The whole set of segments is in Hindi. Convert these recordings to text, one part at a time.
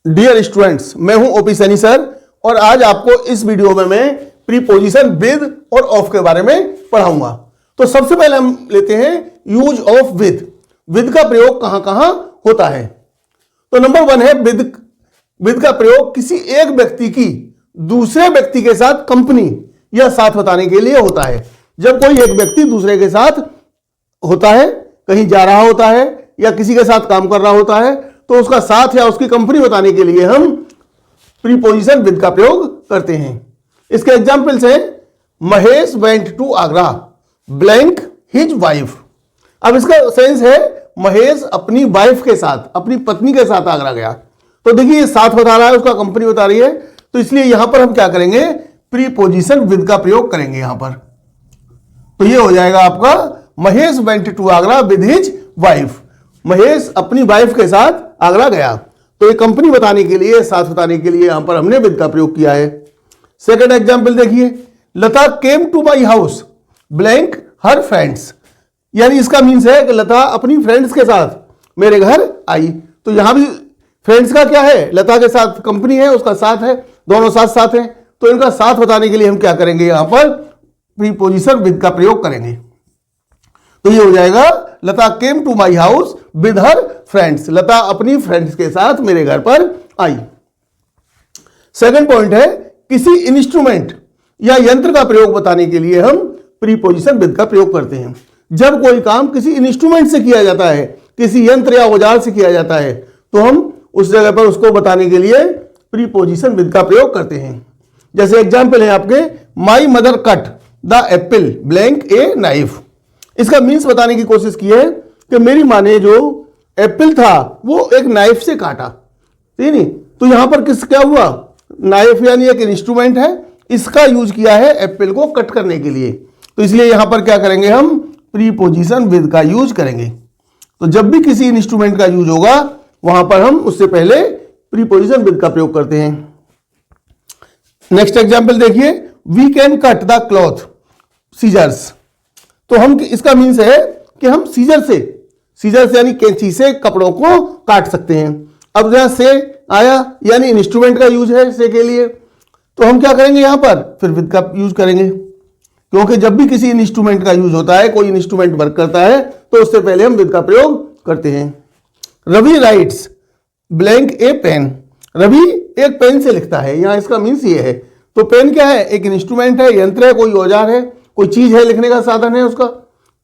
डियर स्टूडेंट्स, मैं हूं ओपी सैनी सर और आज आपको इस वीडियो में मैं प्रीपोजिशन विद और ऑफ के बारे में पढ़ाऊंगा। तो सबसे पहले हम लेते हैं यूज ऑफ विद का प्रयोग कहां कहां होता है। तो नंबर 1 है विद का प्रयोग किसी एक व्यक्ति की दूसरे व्यक्ति के साथ कंपनी या साथ बताने के लिए होता है। जब कोई एक व्यक्ति दूसरे के साथ होता है, कहीं जा रहा होता है या किसी के साथ काम कर रहा होता है, तो उसका साथ या उसकी कंपनी बताने के लिए हम प्रीपोजिशन विद का प्रयोग करते हैं। इसके एग्जाम्पल्स हैं Mahesh went to Agra blank his wife. अब इसका सेंस है महेश अपनी वाइफ के साथ, अपनी पत्नी के साथ आगरा गया। तो देखिए ये साथ बता रहा है, उसका कंपनी बता रही है, तो इसलिए यहां पर हम क्या करेंगे, प्रीपोजिशन विद का प्रयोग करेंगे यहां पर। तो ये हो जाएगा आपका Mahesh went to Agra with his wife. Mahesh अपनी वाइफ के साथ आगरा गया, तो ये कंपनी बताने के लिए, साथ बताने के लिए यहां पर हमने विद का प्रयोग किया है। सेकंड एग्जांपल देखिए, Lata came to my house blank her friends. यानी इसका मीन्स है कि लता अपनी फ्रेंड्स के साथ मेरे घर आई। तो यहां भी फ्रेंड्स का क्या है, लता के साथ कंपनी है, उसका साथ है, दोनों साथ साथ हैं। तो इनका साथ बताने के लिए हम क्या करेंगे, यहां पर प्रीपोजिशन विद का प्रयोग करेंगे। तो ये हो जाएगा Lata came to my house with her friends. Lata अपनी फ्रेंड्स के साथ मेरे घर पर आई। सेकंड पॉइंट है किसी इंस्ट्रूमेंट या यंत्र का प्रयोग बताने के लिए हम प्रीपोजिशन विद का प्रयोग करते हैं। जब कोई काम किसी इंस्ट्रूमेंट से किया जाता है, किसी यंत्र या औजार से किया जाता है, तो हम उस जगह पर उसको बताने के लिए प्रीपोजिशन विद का प्रयोग करते हैं। जैसे एग्जाम्पल है आपके, my mother cut the Apple blank a knife. इसका मीन्स बताने की कोशिश की है कि मेरी माँ ने जो एप्पल था वो एक नाइफ से काटा, ठीक नहीं। तो यहां पर क्या हुआ, नाइफ यानी एक इंस्ट्रूमेंट है, इसका यूज किया है एप्पल को कट करने के लिए। तो इसलिए यहां पर क्या करेंगे, हम प्रीपोजिशन विद का यूज करेंगे। तो जब भी किसी इंस्ट्रूमेंट का यूज होगा वहां पर हम उससे पहले प्रीपोजिशन विद का प्रयोग करते हैं। नेक्स्ट एग्जाम्पल देखिए, we can cut the cloth scissors. तो हम इसका मीन्स है कि हम सीजर से यानी कैंची से कपड़ों को काट सकते हैं। अब यहां से आया यानी इंस्ट्रूमेंट का यूज है से के लिए, तो हम क्या करेंगे, यहां पर फिर विद का यूज करेंगे। क्योंकि जब भी किसी इंस्ट्रूमेंट का यूज होता है, कोई इंस्ट्रूमेंट वर्क करता है, तो उससे पहले हम विद का प्रयोग करते हैं। रवि राइट्स ब्लैंक ए पेन। रवि एक पेन से लिखता है, यहां इसका मीन्स ये है। तो पेन क्या है, एक इंस्ट्रूमेंट है, यंत्र है, कोई औजार है, कोई चीज है, लिखने का साधन है उसका,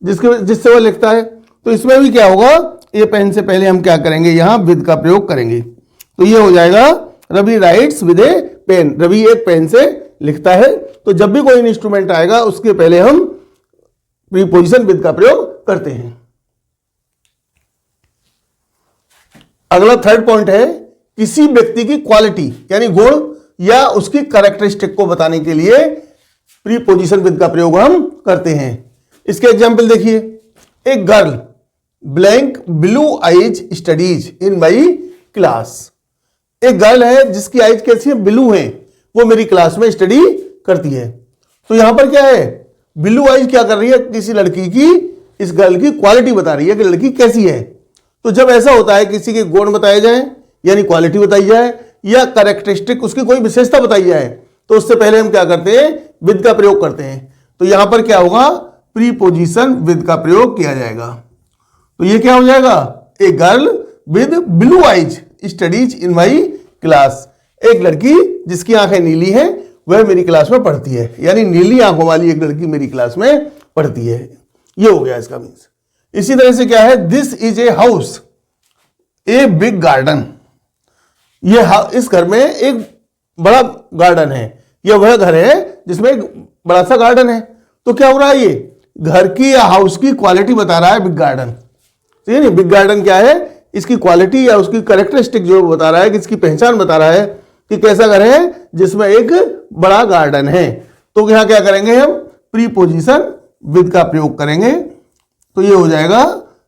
जिससे वह लिखता है। तो इसमें भी क्या होगा, ये पेन से पहले हम क्या करेंगे, यहां विद का प्रयोग करेंगे। तो ये हो जाएगा Ravi writes with a pen. Ravi एक पेन से लिखता है। तो जब भी कोई इंस्ट्रूमेंट आएगा उसके पहले हम प्रीपोजिशन विद का प्रयोग करते हैं। अगला थर्ड पॉइंट है किसी व्यक्ति की क्वालिटी यानी गुण या उसकी कैरेक्टरिस्टिक को बताने के लिए प्रीपोजिशन विद का प्रयोग हम करते हैं। इसके एग्जाम्पल देखिए, एक girl blank blue eyes studies in my class. एक गर्ल है जिसकी आइज कैसी है, ब्लू है, वो मेरी क्लास में स्टडी करती है। तो यहां पर क्या है, ब्लू आइज क्या कर रही है, किसी लड़की की, इस गर्ल की क्वालिटी बता रही है कि लड़की कैसी है। तो जब ऐसा होता है किसी के गुण बताए जाए यानी क्वालिटी बताई जाए या कैरेक्टरिस्टिक उसकी कोई विशेषता बताई जाए, तो उससे पहले हम क्या करते हैं, विद का प्रयोग करते हैं। तो यहां पर क्या होगा, प्रीपोजिशन विद का प्रयोग किया जाएगा। तो ये क्या हो जाएगा, a girl with blue eyes studies in my class. एक लड़की जिसकी आंखें नीली हैं वह मेरी क्लास में पढ़ती है, यानी नीली आंखों वाली एक लड़की मेरी क्लास में पढ़ती है। ये हो गया इसका मीन्स। इसी तरह से क्या है, this is a house a big garden. ये इस घर में एक बड़ा गार्डन है, यह वह घर है जिसमें एक बड़ा सा गार्डन है। तो क्या हो रहा है, ये घर की या हाउस की क्वालिटी बता रहा है बिग गार्डन। ठीक है, बिग गार्डन क्या है, इसकी क्वालिटी या उसकी कैरेक्टरिस्टिक जो बता रहा है, कि इसकी पहचान बता रहा है कि कैसा घर है जिसमें एक बड़ा गार्डन है। तो यहां क्या करेंगे, हम प्रीपोजिशन विद का प्रयोग करेंगे। तो ये हो जाएगा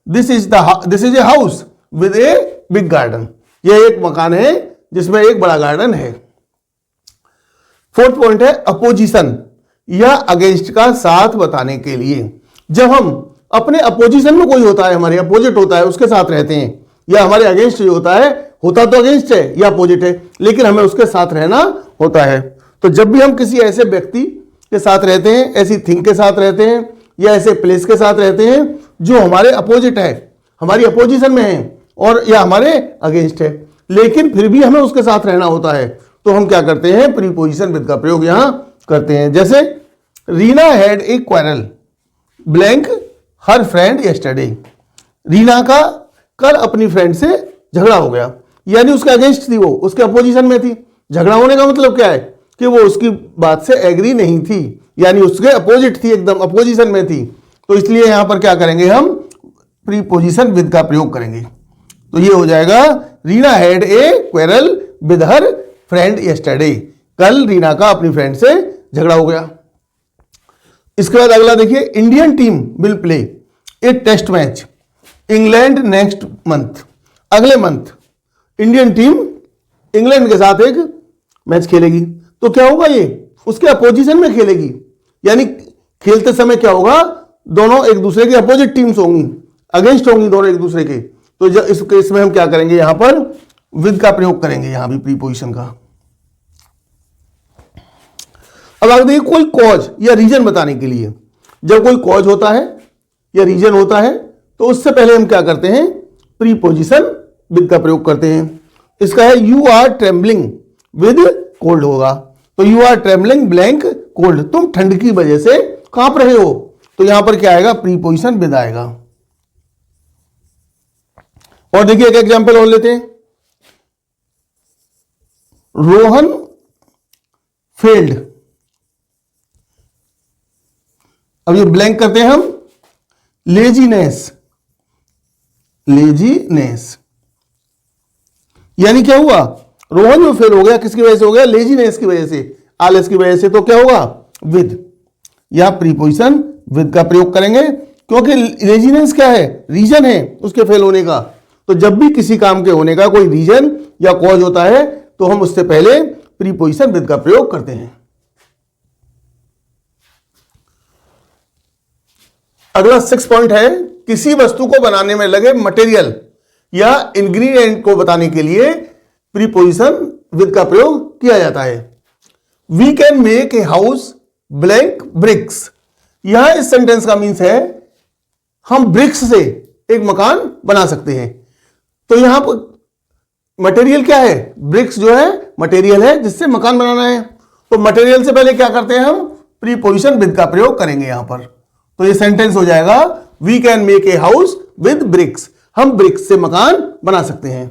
this is a house with a big garden. यह एक मकान है जिसमें एक बड़ा गार्डन है। फोर्थ पॉइंट है अपोजिशन या अगेंस्ट का साथ बताने के लिए। जब हम अपने अपोजिशन में कोई होता है, हमारे अपोजिट होता है, उसके साथ रहते हैं, या हमारे अगेंस्ट जो होता तो अगेंस्ट है या अपोजिट है, लेकिन हमें उसके साथ रहना होता है। तो जब भी हम किसी ऐसे व्यक्ति के साथ रहते हैं, ऐसी थिंग के साथ रहते हैं या ऐसे प्लेस के साथ रहते हैं जो हमारे अपोजिट है, हमारी अपोजिशन में है और या हमारे अगेंस्ट है, लेकिन फिर भी हमें उसके साथ रहना होता है, तो हम क्या करते हैं, प्रीपोजिशन विद का प्रयोग यहां करते हैं। जैसे Reena had a quarrel blank her friend yesterday. Reena का कल अपनी फ्रेंड से झगड़ा हो गया, यानी उसके अगेंस्ट थी, वो उसके अपोजिशन में थी। झगड़ा होने का मतलब क्या है कि वो उसकी बात से एग्री नहीं थी, यानी उसके अपोजिट थी, एकदम अपोजिशन में थी। तो इसलिए यहां पर क्या करेंगे, हम प्रीपोजिशन विद का प्रयोग करेंगे। तो ये हो जाएगा Reena had a quarrel with her friend yesterday. कल रीना का अपनी फ्रेंड से झगड़ा हो गया। इसके बाद अगला देखिए, Indian team will play a test match England next month. अगले मंथ इंडियन टीम इंग्लैंड के साथ एक मैच खेलेगी। तो क्या होगा, ये उसके अपोजिशन में खेलेगी, यानी खेलते समय क्या होगा, दोनों एक दूसरे के अपोजिट टीम्स होंगी, अगेंस्ट होंगी दोनों एक दूसरे के। तो इस केस में हम क्या करेंगे, यहां पर विद का प्रयोग करेंगे, यहां भी प्रीपोजिशन का। अब आगे देखिए, कोई कॉज या रीजन बताने के लिए, जब कोई कॉज होता है या रीजन होता है तो उससे पहले हम क्या करते हैं, प्रीपोजिशन विद का प्रयोग करते हैं। इसका है you are trembling with cold होगा। तो you are trembling blank cold, तुम ठंड की वजह से कांप रहे हो। तो यहां पर क्या आएगा, प्रीपोजिशन विद आएगा। और देखिए एक एग्जांपल और लेते हैं, रोहन फेल्ड। अब ये ब्लैंक करते हैं हम, लेजीनेस, लेजीनेस, यानी क्या हुआ, रोहन जो फेल हो गया किसकी वजह से हो गया, लेजीनेस की वजह से, आलस की वजह से। तो क्या होगा, विद, या प्रीपोजिशन विद का प्रयोग करेंगे, क्योंकि लेजीनेस क्या है, रीजन है उसके फेल होने का। तो जब भी किसी काम के होने का कोई रीजन या कॉज होता है तो हम उससे पहले प्रीपोजिशन विद का प्रयोग करते हैं। अगला 6 पॉइंट है, किसी वस्तु को बनाने में लगे मटेरियल या इंग्रेडिएंट को बताने के लिए प्रीपोजिशन विद का प्रयोग किया जाता है। We can make a house blank bricks. यहां इस सेंटेंस का मीन्स है हम ब्रिक्स से एक मकान बना सकते हैं। तो यहां पर मटेरियल क्या है, ब्रिक्स जो है मटेरियल है जिससे मकान बनाना है। तो मटेरियल से पहले क्या करते हैं, हम प्रीपोजिशन विद का प्रयोग करेंगे यहां पर। तो ये सेंटेंस हो जाएगा, we can make a house with bricks, हम ब्रिक्स से मकान बना सकते हैं।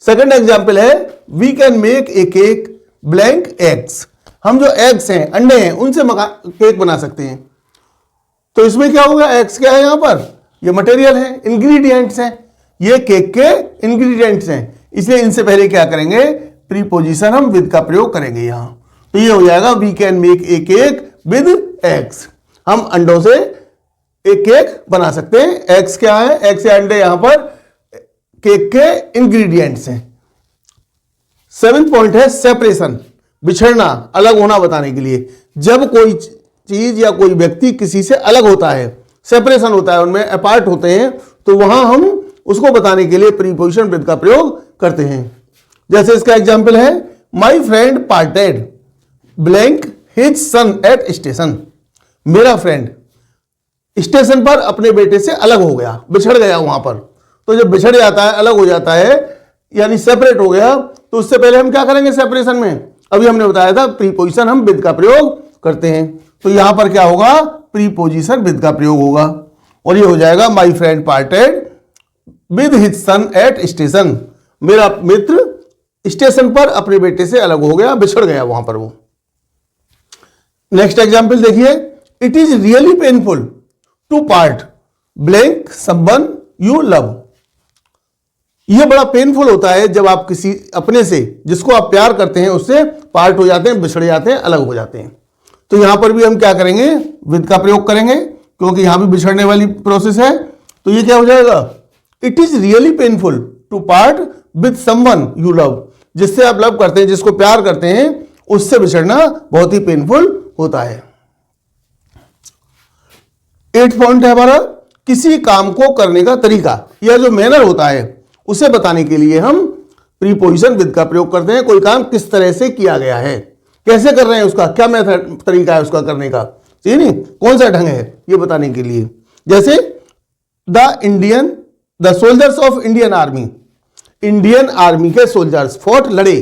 सेकंड एग्जांपल है, we can make a cake blank eggs. हम जो एग्स हैं, अंडे हैं, उनसे मकान केक बना सकते हैं। तो इसमें क्या होगा, एग्स क्या है, यहां पर ये मटेरियल है, इंग्रेडिएंट्स हैं, ये केक के इंग्रेडिएंट्स हैं, इसलिए इनसे पहले क्या करेंगे, प्रीपोजिशन हम विद का प्रयोग करेंगे यहां। तो ये हो जाएगा, we can make a cake with eggs, हम अंडों से एक केक बना सकते हैं। एग्स क्या है, एग्स या अंडे यहां पर केक के इंग्रेडिएंट्स हैं। 7th पॉइंट है सेपरेशन, बिछड़ना, अलग होना बताने के लिए। जब कोई चीज या कोई व्यक्ति किसी से अलग होता है, सेपरेशन होता है, उनमें अपार्ट होते हैं, तो वहां हम उसको बताने के लिए प्रीपोजिशन विद का प्रयोग करते हैं। जैसे इसका एग्जांपल है, my friend parted blank his son at station. मेरा फ्रेंड स्टेशन पर अपने बेटे से अलग हो गया, बिछड़ गया वहां पर। तो जब बिछड़ जाता है, अलग हो जाता है, यानी सेपरेट हो गया, तो उससे पहले हम क्या करेंगे सेपरेशन में, अभी हमने बताया था प्रीपोजिशन हम विद का प्रयोग करते हैं। तो यहां पर क्या होगा, प्रीपोजिशन विद का प्रयोग होगा, और ये हो जाएगा, my friend parted with his son at station. मेरा मित्र स्टेशन पर अपने बेटे से अलग हो गया, बिछड़ गया वहां पर वो। नेक्स्ट एग्जांपल देखिए, it is really painful to part blank someone you love. यह बड़ा पेनफुल होता है जब आप किसी अपने से, जिसको आप प्यार करते हैं, उससे पार्ट हो जाते हैं, बिछड़ जाते हैं, अलग हो जाते हैं। तो यहां पर भी हम क्या करेंगे, विद का प्रयोग करेंगे, क्योंकि यहां भी बिछड़ने वाली प्रोसेस है। तो ये क्या हो जाएगा, it is really painful to part with someone you love. जिससे आप लव करते हैं, जिसको प्यार करते हैं, उससे बिछड़ना बहुत ही पेनफुल होता है। 8th पॉइंट है हमारा, किसी काम को करने का तरीका, या जो मैनर होता है उसे बताने के लिए हम प्रीपोजिशन विद का प्रयोग करते हैं। कोई काम किस तरह से किया गया है, कैसे कर रहे हैं, उसका क्या मेथड तरीका है उसका करने का, ठीक नहीं, कौन सा ढंग है, ये बताने के लिए। जैसे the soldiers of Indian army, Indian army के सोल्जर्स फॉट लड़े,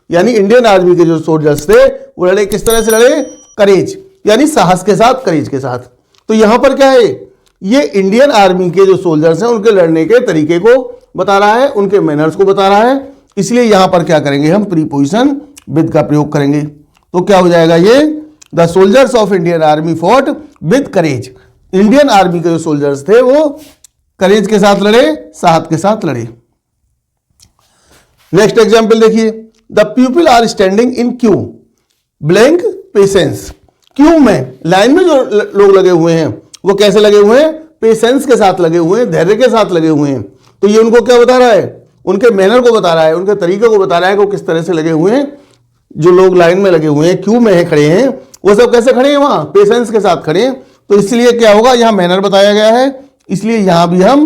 यानी इंडियन आर्मी के जो सोल्जर्स थे वो लड़े, किस तरह से लड़े, करेज यानी साहस के साथ, करेज के साथ। तो यहां पर क्या है, ये इंडियन आर्मी के जो सोल्जर्स हैं उनके लड़ने के तरीके को बता रहा है, उनके मैनर्स को बता रहा है, इसलिए यहां पर क्या करेंगे हम प्रीपोजिशन विद का प्रयोग करेंगे। तो क्या हो जाएगा ये, the soldiers of Indian army fought with courage, Indian army के जो सोल्जर्स थे वो करेज के साथ लड़े, साहस के साथ लड़े। नेक्स्ट एग्जांपल देखिए, the people are standing in queue blank patience, queue में लाइन में जो लोग लगे हुए हैं वो कैसे लगे हुए हैं, पेशेंस के साथ लगे हुए हैं, धैर्य के साथ लगे हुए हैं। तो ये उनको क्या बता रहा है, उनके मैनर को बता रहा है, उनके तरीके को बता रहा है कि वो किस तरह से लगे हुए हैं। जो लोग लाइन में लगे हुए हैं, क्यू में है, खड़े हैं, वो सब कैसे खड़े हैं, वहां पेशेंस के साथ खड़े हैं। तो इसलिए क्या होगा, यहां मैनर बताया गया है, इसलिए यहां भी हम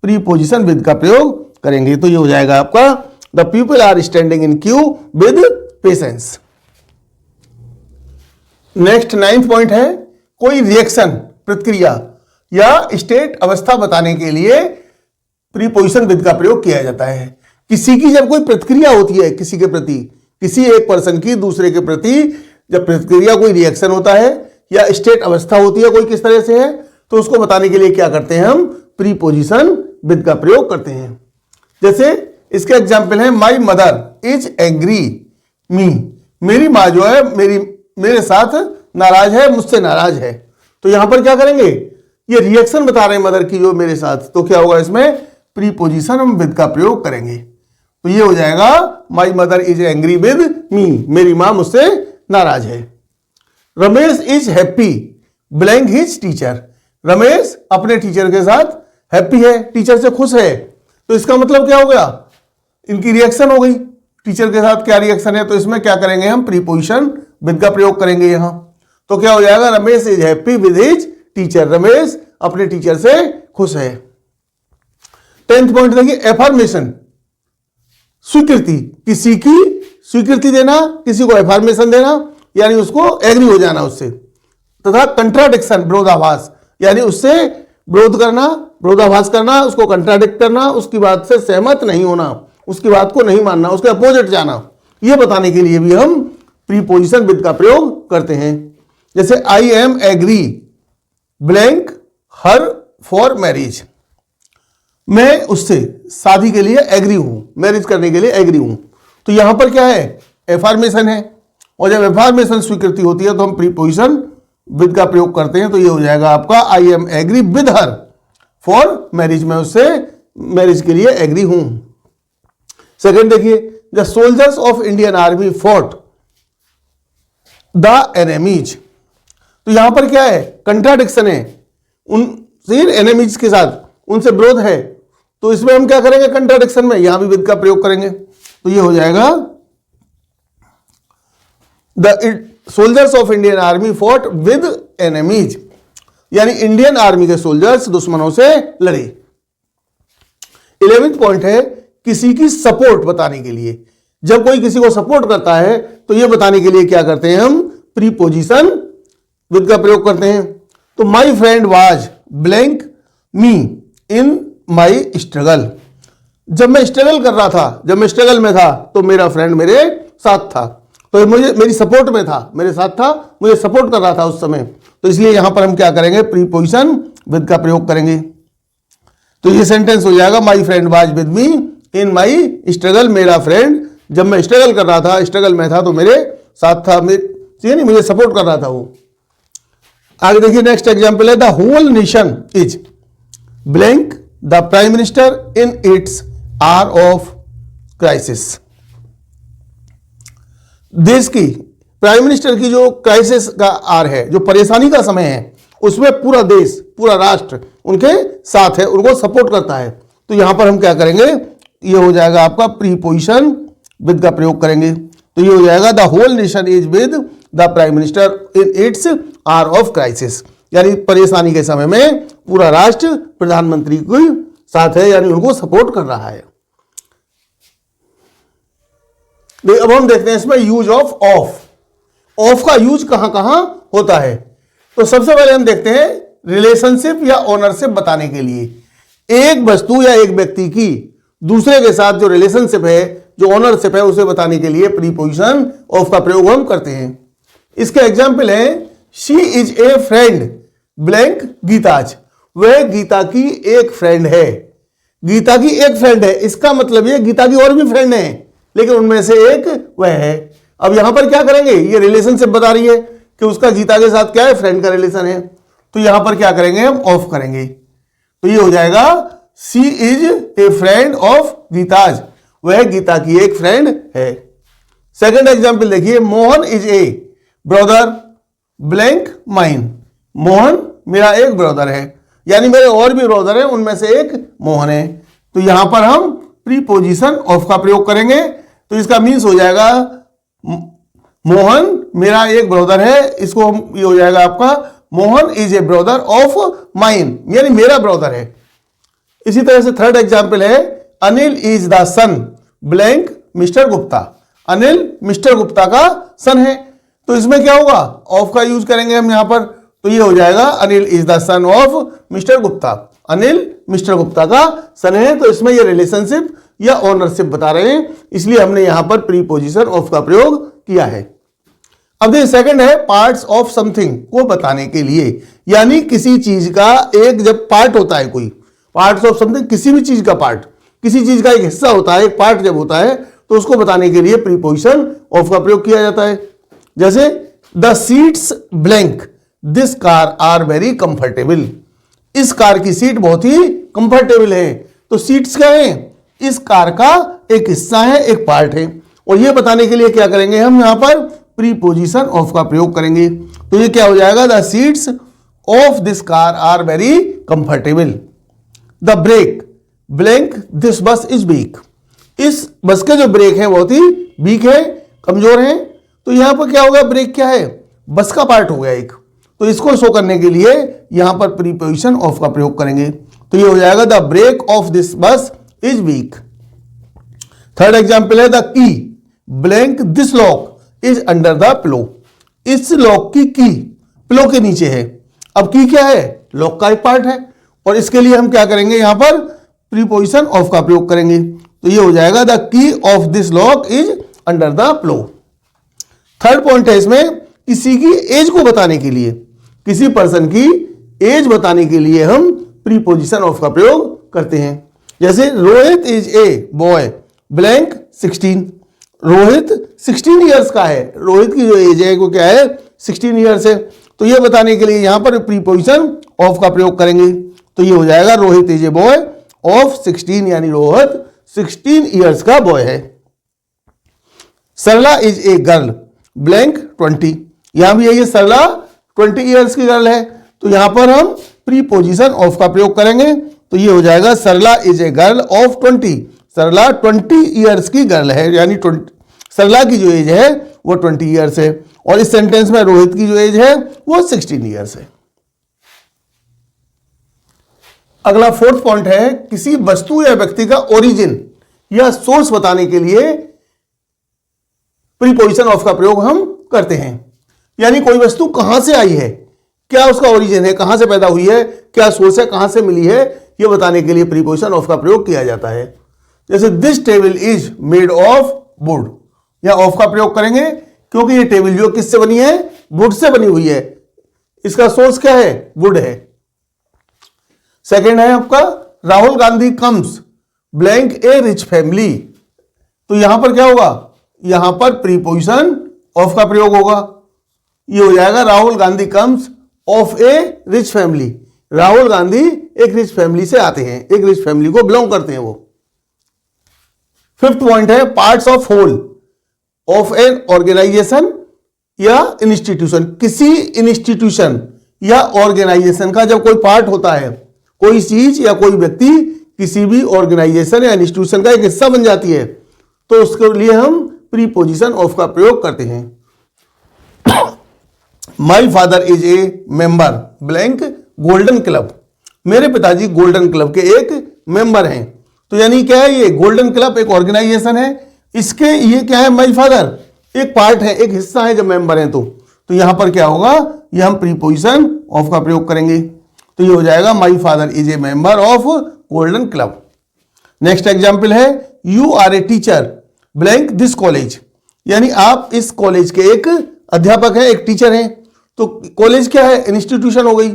प्रीपोजिशन विद का प्रयोग करेंगे। तो ये हो जाएगा आपका the people are standing in queue with patience. Next 9th point है, कोई रिएक्शन प्रतिक्रिया या स्टेट अवस्था बताने के लिए प्रीपोजिशन विद का प्रयोग किया जाता है। किसी की जब कोई प्रतिक्रिया होती है किसी के प्रति, किसी एक पर्सन की दूसरे के प्रति जब प्रतिक्रिया, कोई रिएक्शन होता है या स्टेट अवस्था होती है कोई किस तरह से है, तो उसको बताने के लिए क्या करते हैं हम प्रीपोजिशन विद का प्रयोग करते हैं। जैसे इसके एग्जाम्पल है, माई मदर इज एग्री मी, मेरी माँ जो है मेरे साथ नाराज है, मुझसे नाराज है। तो यहां पर क्या करेंगे, ये रिएक्शन बता रहे हैं मदर की जो मेरे साथ, तो क्या होगा इसमें प्रीपोजिशन हम विद का प्रयोग करेंगे। तो ये हो जाएगा my mother is angry with me, मेरी मां मुझसे नाराज है। Ramesh is happy blank his teacher, Ramesh अपने टीचर के साथ हैप्पी है, टीचर से खुश है। तो इसका मतलब क्या हो गया, इनकी रिएक्शन हो गई, टीचर के साथ क्या रिएक्शन है, तो इसमें क्या करेंगे हम प्रीपोजिशन विद का प्रयोग करेंगे यहां। तो क्या हो जाएगा, Ramesh is happy with his teacher, Ramesh अपने टीचर से खुश है। 10th पॉइंट देखिए, एफर्मेशन स्वीकृति, किसी की स्वीकृति देना, किसी को एफर्मेशन देना यानी उसको एग्री हो जाना उससे, तथा कंट्राडिक्शन विरोधाभास यानी उससे विरोध करना, विरोधाभास करना, उसको कंट्राडिक्ट करना, उसकी बात से सहमत नहीं होना, उसकी बात को नहीं मानना, उसके अपोजिट जाना, यह बताने के लिए भी हम प्रीपोजिशन विद का प्रयोग करते हैं। जैसे I am agree blank her for marriage, मैं उससे शादी के लिए एग्री हूं, मैरिज करने के लिए एग्री हूं। तो यहां पर क्या है, एफर्मेशन है, और जब एफर्मेशन स्वीकृति होती है तो हम प्रीपोजिशन विद का प्रयोग करते हैं। तो ये हो जाएगा आपका I am agree with her for marriage, मैं उससे मैरिज के लिए एग्री हूं। सेकंड देखिए, the soldiers of Indian army fought the enemies, तो यहां पर क्या है, कंट्राडिक्शन है, उनसे एनिमीज के साथ उनसे विरोध है। तो इसमें हम क्या करेंगे, कंट्राडिक्शन में यहां भी विद का प्रयोग करेंगे। तो ये हो जाएगा the soldiers of Indian army fought with enemies, यानी इंडियन आर्मी के सोल्जर्स दुश्मनों से लड़े। 11th पॉइंट है, किसी की सपोर्ट बताने के लिए, जब कोई किसी को सपोर्ट करता है तो यह बताने के लिए क्या करते हैं हम प्रीपोजिशन विद का प्रयोग करते हैं। तो my friend was blank me in my struggle, जब मैं स्ट्रगल कर रहा था, जब मैं स्ट्रगल में था तो मेरा फ्रेंड मेरे साथ था, तो मुझे मेरी सपोर्ट में था, मेरे साथ था, मुझे सपोर्ट कर रहा था उस समय। तो इसलिए यहां पर हम क्या करेंगे, प्रीपोजिशन विद का प्रयोग करेंगे। तो ये सेंटेंस हो जाएगा, my friend was with me in my struggle, मेरा फ्रेंड जब मैं स्ट्रगल कर रहा था, स्ट्रगल में था तो मेरे साथ था, नहीं मुझे सपोर्ट कर रहा था वो। आगे देखिए, नेक्स्ट एग्जांपल है, the whole nation is blank the prime minister in its hour of crisis, देश की प्राइम मिनिस्टर की जो क्राइसिस का आर है, जो परेशानी का समय है, उसमें पूरा देश, पूरा राष्ट्र उनके साथ है, उनको सपोर्ट करता है। तो यहां पर हम क्या करेंगे, ये हो जाएगा आपका प्रीपोजिशन विद का प्रयोग करेंगे। तो ये हो जाएगा, the whole nation is with the prime minister in its hour of crisis, यानी परेशानी के समय में पूरा राष्ट्र प्रधानमंत्री के साथ है, यानी उनको सपोर्ट कर रहा है। अब हम देखते हैं इसमें यूज ऑफ ऑफ। ऑफ का यूज कहां कहां होता है। तो सबसे पहले हम देखते हैं रिलेशनशिप या ओनरशिप बताने के लिए एक वस्तु या एक व्यक्ति की दूसरे के साथ जो रिलेशनशिप है, जो ओनरशिप है, उसे बताने के लिए प्रीपोजिशन ऑफ का प्रयोग हम करते हैं। इसके एग्जाम्पल है she is a friend blank Geeta's. वह गीता की एक फ्रेंड है। गीता की एक फ्रेंड है, इसका मतलब ये गीता की और भी फ्रेंड है, लेकिन उनमें से एक वह है। अब यहां पर क्या करेंगे, ये रिलेशनशिप बता रही है कि उसका गीता के साथ क्या है, फ्रेंड का रिलेशन है। तो यहां पर क्या करेंगे, हम ऑफ करेंगे। तो ये हो जाएगा she is a friend of Geeta's. वह गीता की एक फ्रेंड है। सेकंड एग्जाम्पल देखिए, Mohan is a brother blank mine. Mohan मेरा एक ब्रदर है, यानी मेरे और भी ब्रदर हैं, उनमें से एक मोहन है। तो यहां पर हम प्रीपोजिशन ऑफ का प्रयोग करेंगे। तो इसका मीन्स हो जाएगा मोहन मेरा एक ब्रदर है, इसको ये हो जाएगा आपका Mohan is a brother of mine, यानी मेरा ब्रदर है। इसी तरह से थर्ड एग्जाम्पल है Anil is the son blank mister Gupta. Anil mister Gupta का सन है। तो इसमें क्या होगा, ऑफ का यूज करेंगे हम यहां पर। तो ये हो जाएगा Anil is the son of mister Gupta. Anil mister Gupta का सन है। तो इसमें ये रिलेशनशिप या ओनरशिप बता रहे हैं, इसलिए हमने यहां पर प्रीपोजिशन ऑफ का प्रयोग किया है। अब देखिए सेकंड है पार्ट्स ऑफ समथिंग को बताने के लिए, यानी किसी चीज का एक जब पार्ट होता है, कोई पार्ट्स ऑफ समथिंग, किसी भी चीज का पार्ट, किसी चीज का एक हिस्सा होता है, एक पार्ट जब होता है, तो उसको बताने के लिए प्रीपोजिशन ऑफ का प्रयोग किया जाता है। जैसे the seats blank this car are very comfortable. इस कार की सीट बहुत ही कंफर्टेबल है। तो सीट्स क्या है, इस कार का एक हिस्सा है, एक पार्ट है। और ये बताने के लिए क्या करेंगे, हम यहां पर प्रीपोजिशन ऑफ का प्रयोग करेंगे। तो ये क्या हो जाएगा, the seats of this car are very comfortable. The brake blank this bus is weak. इस बस के जो ब्रेक है बहुत ही वीक है, कमजोर है। तो यहां पर क्या होगा, ब्रेक क्या है, बस का पार्ट हो गया एक। तो इसको शो करने के लिए यहां पर प्रीपोजिशन ऑफ का प्रयोग करेंगे। तो ये हो जाएगा the break of this bus is week. Third example है the key blank this lock is under the pillow. इस लॉक की पिलो के नीचे है। अब की क्या है, लॉक का एक पार्ट है। और इसके लिए हम क्या करेंगे, यहां पर प्रीपोजिशन ऑफ का प्रयोग करेंगे। तो ये हो जाएगा the key of this lock is under the pillow. Third point है इसमें किसी की एज को बताने के लिए, किसी पर्सन की एज बताने के लिए हम प्रीपोजिशन ऑफ का प्रयोग करते हैं। जैसे Rohit is a boy blank 16। Rohit 16 years का है। रोहित की जो एज है वो क्या है, 16 ईयर्स है। तो ये बताने के लिए यहां पर प्रीपोजिशन ऑफ का प्रयोग करेंगे। तो ये हो जाएगा Rohit is a boy of 16, यानी रोहित 16 ईयर्स का बॉय है। सरला इज ए गर्ल ब्लैंक 20। यहां भी यही सरला 20 ईयर्स की गर्ल है। तो यहां पर हम प्रीपोजिशन ऑफ का प्रयोग करेंगे। तो ये हो जाएगा Sarla is a girl of 20। Sarla 20 years की गर्ल है, यानी सरला की जो एज है वो 20 ईयर्स है। और इस सेंटेंस में रोहित की जो एज है वो 16 ईयर्स है। अगला फोर्थ पॉइंट है किसी वस्तु या व्यक्ति का ओरिजिन या सोर्स बताने के लिए प्रीपोजिशन ऑफ का प्रयोग हम करते हैं। यानी कोई वस्तु कहां से आई है, क्या उसका ओरिजिन है, कहां से पैदा हुई है, क्या सोर्स है, कहां से मिली है, यह बताने के लिए प्रीपोजिशन ऑफ का प्रयोग किया जाता है। जैसे this table is made of would, या ऑफ का प्रयोग करेंगे क्योंकि ये टेबल जो किससे बनी है, वुड से बनी हुई है। इसका सोर्स क्या है, वुड है। सेकेंड है आपका राहुल गांधी कम्स ब्लैंक ए रिच फैमिली। तो यहां पर क्या होगा, यहां पर प्रीपोजिशन ऑफ का प्रयोग होगा। ये हो जाएगा Rahul Gandhi comes of A rich family. Rahul Gandhi एक रिच फैमिली से आते हैं, एक रिच फैमिली को बिलोंग करते हैं वो। फिफ्थ पॉइंट है parts of whole of an organization या इंस्टीट्यूशन। किसी इंस्टीट्यूशन या ऑर्गेनाइजेशन का जब कोई पार्ट होता है, कोई चीज या कोई व्यक्ति किसी भी ऑर्गेनाइजेशन या इंस्टीट्यूशन का एक हिस्सा बन जाती है, तो उसके लिए हम प्रीपोजिशन ऑफ का प्रयोग करते हैं। माई father is a member blank golden club. मेरे पिताजी गोल्डन क्लब के एक मेंबर हैं। तो यानी क्या है, ये गोल्डन क्लब एक ऑर्गेनाइजेशन है, इसके ये क्या है, माई फादर एक पार्ट है, एक हिस्सा है जब मेंबर है तो यहां पर क्या होगा, ये हम प्रीपोजिशन ऑफ का प्रयोग करेंगे। तो ये हो जाएगा my father is a member of golden club. Next example है you are a teacher blank this college, यानी आप इस कॉलेज के एक अध्यापक हैं, एक टीचर हैं। तो कॉलेज क्या है, इंस्टीट्यूशन हो गई,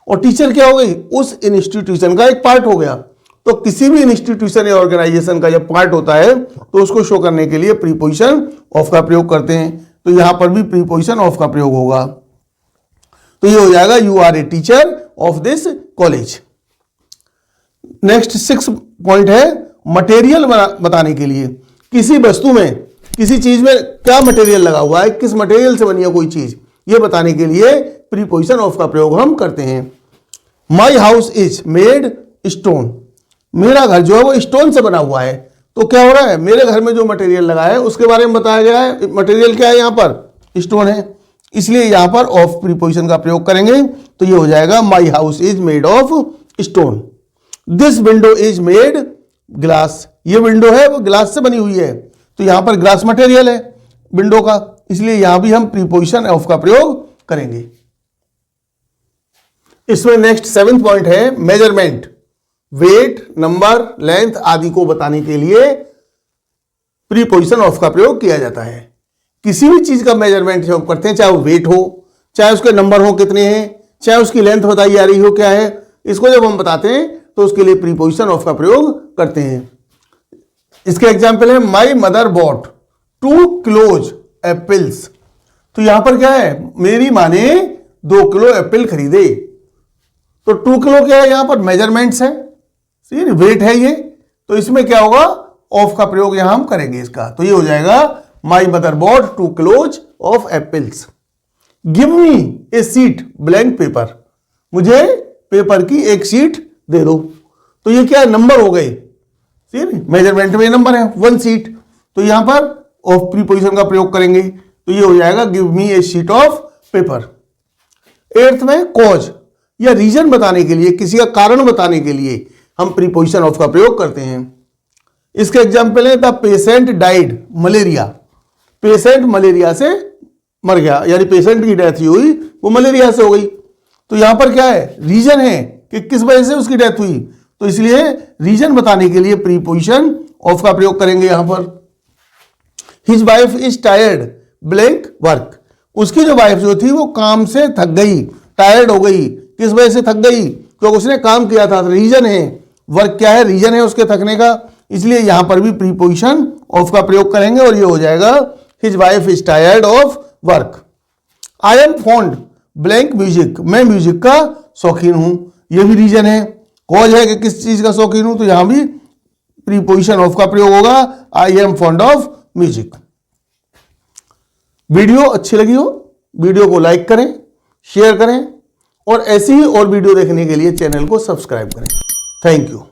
और टीचर क्या हो गई, उस इंस्टीट्यूशन का एक पार्ट हो गया। तो किसी भी इंस्टीट्यूशन या ऑर्गेनाइजेशन का जब पार्ट होता है तो उसको शो करने के लिए प्रीपोजिशन ऑफ का प्रयोग करते हैं। तो यहां पर भी प्रीपोजिशन ऑफ का प्रयोग होगा। तो ये हो जाएगा you are a teacher of this college. Next 6 point है मटेरियल बताने के लिए, किसी वस्तु में, किसी चीज में क्या मटेरियल लगा हुआ है, किस मटेरियल से बनी है कोई चीज, ये बताने के लिए प्रीपोजिशन ऑफ का प्रयोग हम करते हैं। My house is made stone, मेरा घर जो है वो स्टोन से बना हुआ है। तो क्या हो रहा है, मेरे घर में जो मटेरियल लगा है उसके बारे में बताया गया है। मटेरियल क्या है, यहां पर स्टोन है, इसलिए यहां पर ऑफ प्रीपोजिशन का प्रयोग करेंगे। तो ये हो जाएगा my house is made of stone. This window is made glass, ये विंडो है वो ग्लास से बनी हुई है। तो यहां पर ग्लास मटेरियल है विंडो का, इसलिए यहां भी हम प्रीपोजिशन ऑफ का प्रयोग करेंगे। इसमें नेक्स्ट 7th पॉइंट है मेजरमेंट, वेट, नंबर, लेंथ आदि को बताने के लिए प्रीपोजिशन ऑफ का प्रयोग किया जाता है। किसी भी चीज का मेजरमेंट जब हम करते हैं, चाहे वो वेट हो, चाहे उसके नंबर हो कितने हैं, चाहे उसकी लेंथ बताई जा रही हो क्या है, इसको जब हम बताते हैं तो उसके लिए प्रीपोजिशन ऑफ का प्रयोग करते हैं। इसके एग्जाम्पल है my mother bought 2 kilos apples. तो यहां पर क्या है, मेरी मां ने 2 किलो एप्पल खरीदे। तो 2 किलो क्या है, यहां पर मेजरमेंट्स है, वेट है ये। तो इसमें क्या होगा, ऑफ का प्रयोग यहां हम करेंगे इसका। तो ये हो जाएगा my mother bought 2 kilos of apples. Give me a sheet blank paper, मुझे पेपर की एक सीट दे दो। तो ये क्या है, नंबर हो गए, मेजरमेंट में नंबर है 1 सीट। तो यहां पर ऑफ प्रीपोजिशन का प्रयोग करेंगे। तो ये हो जाएगा give me A sheet of paper. 8th में कॉज या रीजन बताने के लिए, किसी का कारण बताने के लिए हम प्रीपोजिशन ऑफ का प्रयोग करते हैं। इसके एग्जाम्पल है the patient died malaria, patient malaria से मर गया, यानी पेशेंट की डेथ हुई वो मलेरिया से हो गई। तो यहां पर क्या है, रीजन है कि किस वजह से उसकी डेथ हुई। तो इसलिए रीजन बताने के लिए प्रीपोजिशन ऑफ का प्रयोग करेंगे यहां पर। His wife is tired blank work, उसकी जो वाइफ जो थी वो काम से थक गई, टायर्ड हो गई। किस वजह से थक गई, क्योंकि उसने काम किया था। रीजन है, वर्क क्या है, रीजन है उसके थकने का, इसलिए यहां पर भी प्रीपोजिशन ऑफ का प्रयोग करेंगे और ये हो जाएगा his wife is tired of work. I am fond blank music, मैं म्यूजिक का शौकीन हूं, यह भी रीजन है। कॉज है कि किस चीज का शौकीन हूं, तो यहां भी प्रीपोजिशन ऑफ का प्रयोग होगा, I am fond of music. Video अच्छी लगी हो, वीडियो को लाइक करें, शेयर करें और ऐसी ही और वीडियो देखने के लिए चैनल को सब्सक्राइब करें। Thank you.